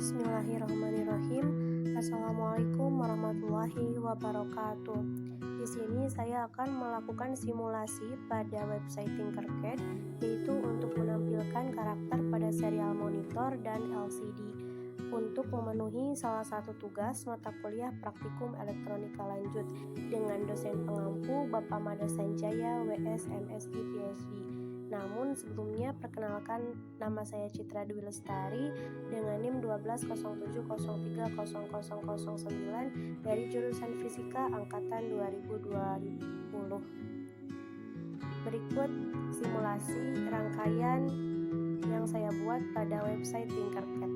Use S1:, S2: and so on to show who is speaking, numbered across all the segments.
S1: Bismillahirrahmanirrahim. Assalamualaikum warahmatullahi wabarakatuh. Di sini saya akan melakukan simulasi pada website Tinkercad, yaitu untuk menampilkan karakter pada serial monitor dan LCD untuk memenuhi salah satu tugas mata kuliah praktikum elektronika lanjut dengan dosen pengampu Bapak Mada Sanjaya WS MSc PhD. Namun sebelumnya perkenalkan, nama saya Citra Dwi Lestari dengan NIM 12030300009 dari jurusan Fisika angkatan 2020. Berikut simulasi rangkaian yang saya buat pada website Tinkercad.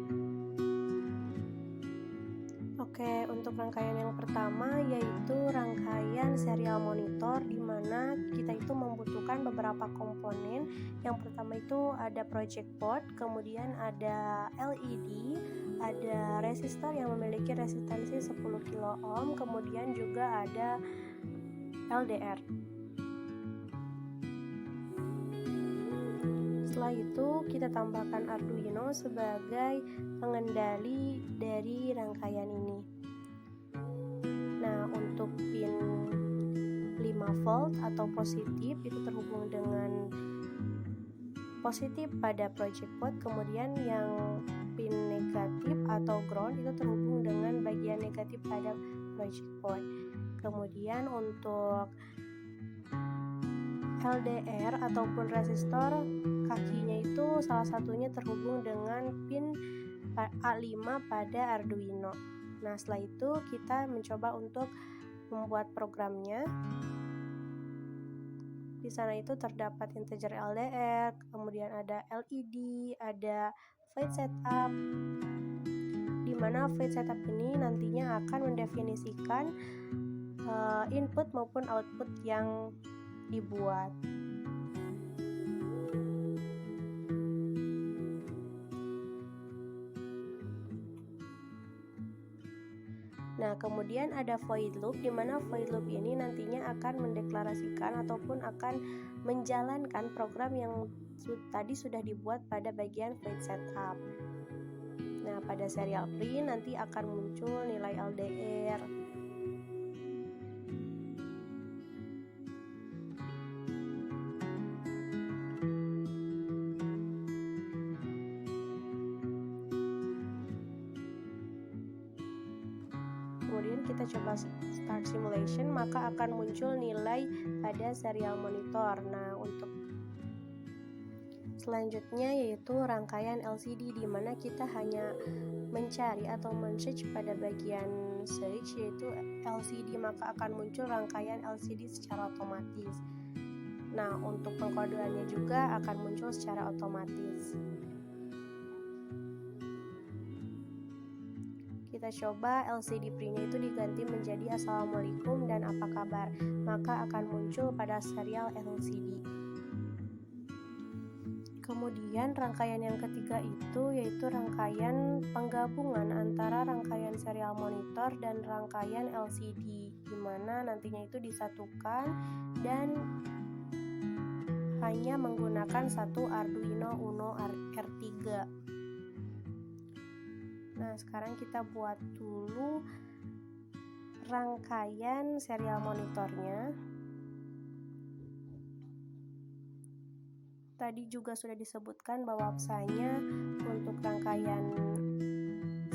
S1: Oke, untuk rangkaian yang pertama yaitu rangkaian serial monitor, di mana kita itu membutuhkan beberapa komponen. Yang pertama itu ada project board, kemudian ada LED, ada resistor yang memiliki resistansi 10 kilo ohm, kemudian juga ada LDR. Setelah itu kita tambahkan Arduino sebagai pengendali dari rangkaian ini. Nah, untuk pin 5 volt atau positif itu terhubung dengan positif pada project board, kemudian yang pin negatif atau ground itu terhubung dengan bagian negatif pada project board. Kemudian untuk LDR ataupun resistor, kakinya itu salah satunya terhubung dengan pin A5 pada Arduino. Nah, setelah itu kita mencoba untuk membuat programnya. Di sana itu terdapat integer LDR, kemudian ada LED, ada void setup, di mana void setup ini nantinya akan mendefinisikan input maupun output yang dibuat. Nah, kemudian ada void loop, di mana void loop ini nantinya akan mendeklarasikan ataupun akan menjalankan program yang tadi sudah dibuat pada bagian void setup. Nah, pada serial print nanti akan muncul nilai LDR. Kemudian kita coba start simulation, maka akan muncul nilai pada serial monitor. Nah, untuk selanjutnya yaitu rangkaian LCD, di mana kita hanya mencari atau men-search pada bagian search yaitu LCD, maka akan muncul rangkaian LCD secara otomatis. Nah, untuk pengkodeannya juga akan muncul secara otomatis. Kita coba LCD print-nya itu diganti menjadi Assalamualaikum dan apa kabar, maka akan muncul pada serial LCD. Kemudian rangkaian yang ketiga itu yaitu rangkaian penggabungan antara rangkaian serial monitor dan rangkaian LCD, di mana nantinya itu disatukan dan hanya menggunakan satu Arduino Uno R3. Nah, sekarang kita buat dulu rangkaian serial monitornya. Tadi juga sudah disebutkan bahwasanya untuk rangkaian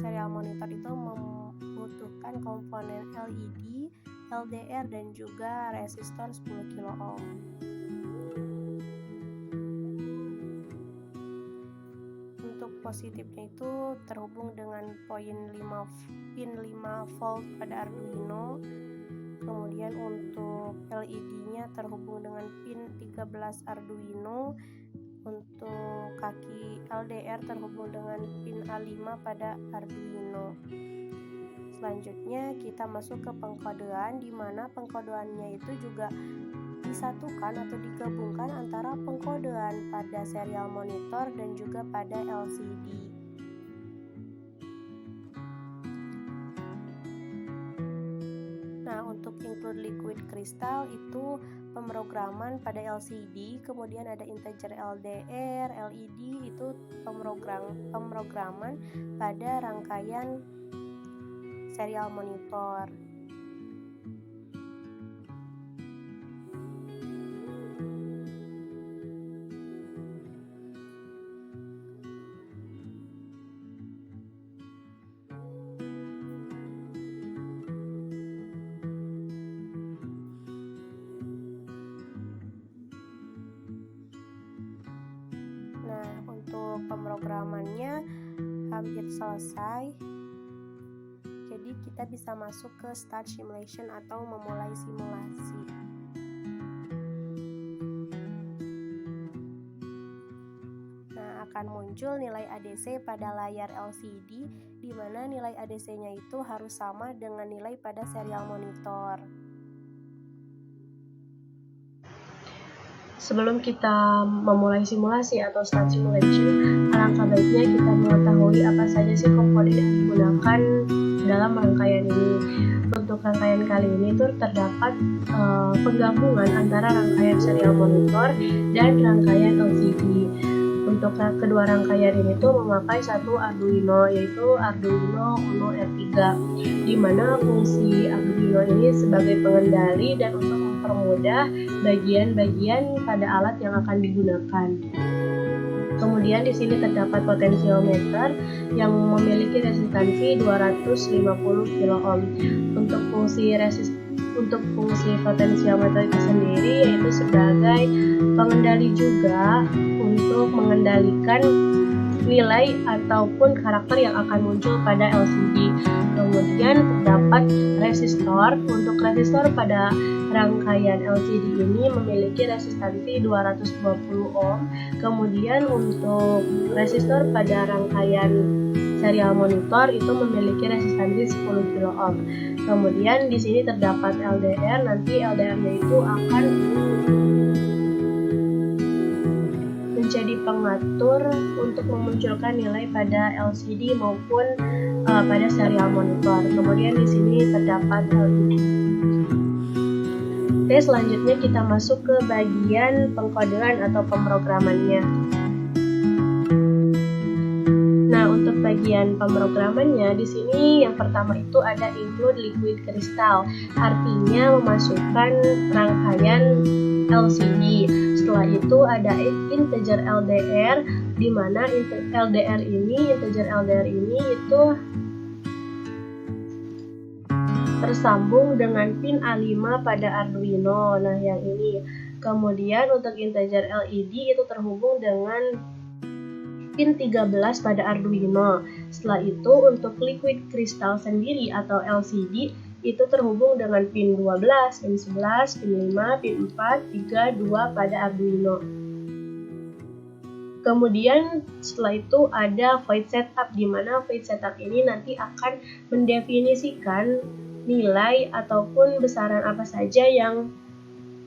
S1: serial monitor itu membutuhkan komponen LED, LDR dan juga resistor 10 kilo ohm. Positifnya itu terhubung dengan pin 5 volt pada Arduino. Kemudian untuk LED-nya terhubung dengan pin 13 Arduino. Untuk kaki LDR terhubung dengan pin A5 pada Arduino. Selanjutnya kita masuk ke pengkodean, di mana pengkodeannya itu juga disatukan atau digabungkan antara pengkodean pada serial monitor dan juga pada LCD. Nah, untuk include liquid crystal itu pemrograman pada LCD, kemudian ada integer LDR, LED itu pemrograman pada rangkaian serial monitor. Untuk pemrogramannya hampir selesai, jadi kita bisa masuk ke start simulation atau memulai simulasi. Nah, akan muncul nilai ADC pada layar LCD, di mana nilai ADC-nya itu harus sama dengan nilai pada serial monitor. Sebelum kita memulai simulasi atau start simulation, alangkah baiknya kita mengetahui apa saja sih komponen yang digunakan dalam rangkaian ini. Untuk rangkaian kali ini terdapat penggabungan antara rangkaian serial monitor dan rangkaian LCD. Untuk kedua rangkaian ini memakai satu Arduino, yaitu Arduino Uno R3, di mana fungsi Arduino ini sebagai pengendali dan untuk mempermudah bagian-bagian pada alat yang akan digunakan. Kemudian di sini terdapat potensiometer yang memiliki resistansi 250 kilo ohm. Untuk fungsi potensiometer itu sendiri yaitu sebagai pengendali juga untuk mengendalikan nilai ataupun karakter yang akan muncul pada LCD. Kemudian terdapat resistor. Untuk resistor pada rangkaian LCD ini memiliki resistansi 220 ohm. Kemudian untuk resistor pada rangkaian serial monitor itu memiliki resistansi 10 kilo ohm. Kemudian di sini terdapat LDR. Nanti LDR-nya itu akan menjadi pengatur untuk memunculkan nilai pada LCD maupun pada serial monitor. Kemudian di sini terdapat LED. Oke, selanjutnya kita masuk ke bagian pengkodean atau pemrogramannya. Nah, untuk bagian pemrogramannya di sini yang pertama itu ada include liquid crystal, artinya memasukkan rangkaian LCD. Setelah itu ada integer LDR, di mana integer LDR ini itu tersambung dengan pin A5 pada Arduino. Nah, yang ini. Kemudian untuk integer LED itu terhubung dengan pin 13 pada Arduino. Setelah itu untuk liquid crystal sendiri atau LCD itu terhubung dengan pin 12, pin 11, pin 5, pin 4, 3, 2 pada Arduino. Kemudian setelah itu ada void setup, di mana void setup ini nanti akan mendefinisikan nilai ataupun besaran apa saja yang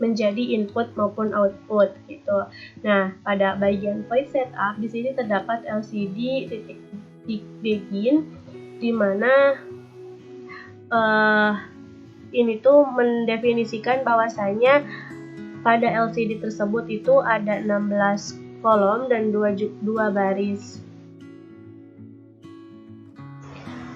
S1: menjadi input maupun output gitu. Nah, pada bagian void setup di sini terdapat LCD titik begin, di mana ini tuh mendefinisikan bahwasanya pada LCD tersebut itu ada 16 kolom dan 2 baris.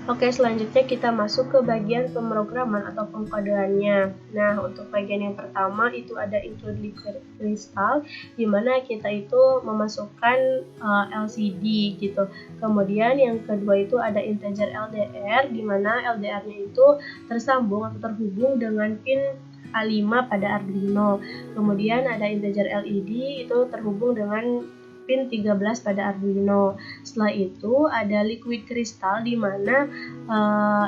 S1: Oke, selanjutnya kita masuk ke bagian pemrograman atau pengkodeannya. Nah, untuk bagian yang pertama itu ada include liquid crystal, di mana kita itu memasukkan LCD gitu. Kemudian yang kedua itu ada integer LDR, di mana LDR-nya itu tersambung atau terhubung dengan pin A5 pada Arduino. Kemudian ada integer LED itu terhubung dengan pin 13 pada Arduino. Setelah itu ada liquid crystal, di mana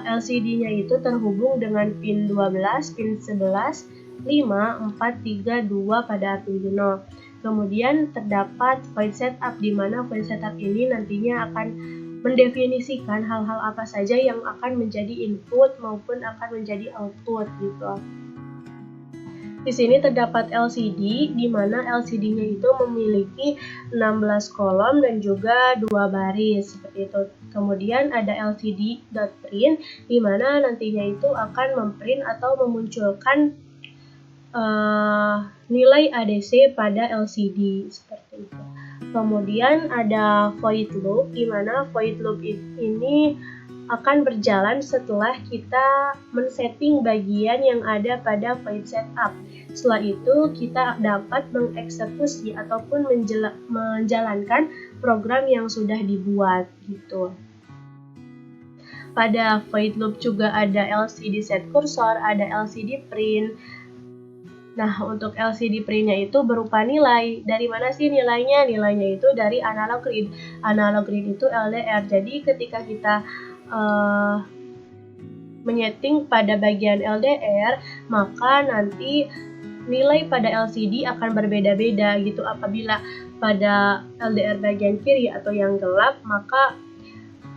S1: LCD-nya itu terhubung dengan pin 12, pin 11, 5, 4, 3, 2 pada Arduino. Kemudian terdapat void setup, di mana void setup ini nantinya akan mendefinisikan hal-hal apa saja yang akan menjadi input maupun akan menjadi output gitu. Di sini terdapat LCD, di mana LCD-nya itu memiliki 16 kolom dan juga 2 baris seperti itu. Kemudian ada LCD.print, di mana nantinya itu akan memprint atau memunculkan nilai ADC pada LCD seperti itu. Kemudian ada void loop, di mana void loop ini akan berjalan setelah kita men-setting bagian yang ada pada void setup. Setelah itu kita dapat mengeksekusi ataupun menjalankan program yang sudah dibuat gitu. Pada void loop juga ada LCD set cursor, ada LCD print. Nah, untuk LCD print-nya itu berupa nilai. Dari mana sih nilainya? Nilainya itu dari analog read. Analog read itu LDR. Jadi ketika kita menyeting pada bagian LDR, maka nanti nilai pada LCD akan berbeda-beda gitu. Apabila pada LDR bagian kiri atau yang gelap, maka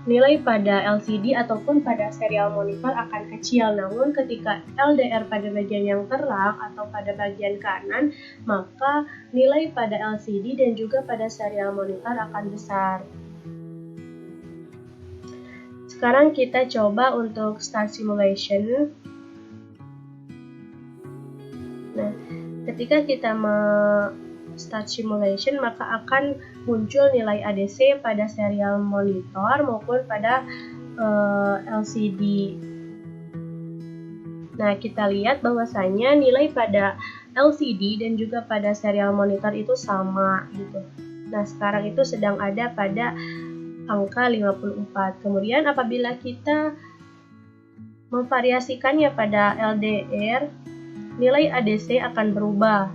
S1: nilai pada LCD ataupun pada serial monitor akan kecil. Namun ketika LDR pada bagian yang terang atau pada bagian kanan, maka nilai pada LCD dan juga pada serial monitor akan besar. Sekarang kita coba untuk start simulation. Nah, ketika kita start simulation, maka akan muncul nilai ADC pada serial monitor maupun pada LCD. Nah, kita lihat bahwasanya nilai pada LCD dan juga pada serial monitor itu sama gitu. Nah, sekarang itu sedang ada pada angka 54. Kemudian apabila kita memvariasikannya pada LDR, nilai ADC akan berubah.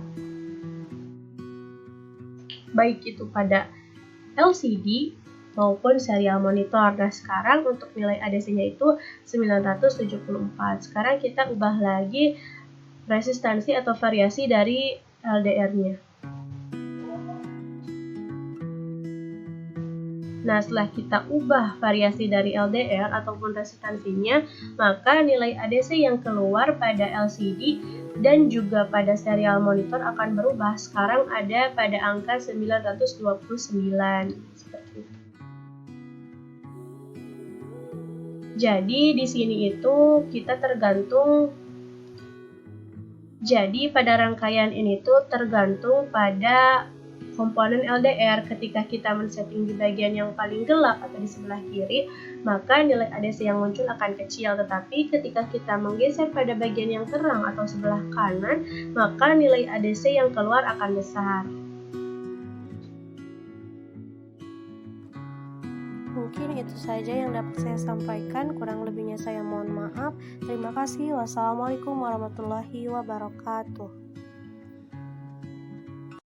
S1: Baik itu pada LCD maupun serial monitor. Nah, sekarang untuk nilai ADC-nya itu 974. Sekarang kita ubah lagi resistansi atau variasi dari LDR-nya. Nah, setelah kita ubah variasi dari LDR ataupun resistansinya, maka nilai ADC yang keluar pada LCD dan juga pada serial monitor akan berubah. Sekarang ada pada angka 929. Seperti itu. Jadi di sini itu kita tergantung. Jadi pada rangkaian ini tuh tergantung pada komponen LDR. Ketika kita men-setting di bagian yang paling gelap atau di sebelah kiri, maka nilai ADC yang muncul akan kecil. Tetapi ketika kita menggeser pada bagian yang terang atau sebelah kanan, maka nilai ADC yang keluar akan besar. Mungkin itu saja yang dapat saya sampaikan. Kurang lebihnya saya mohon maaf. Terima kasih. Wassalamualaikum warahmatullahi wabarakatuh.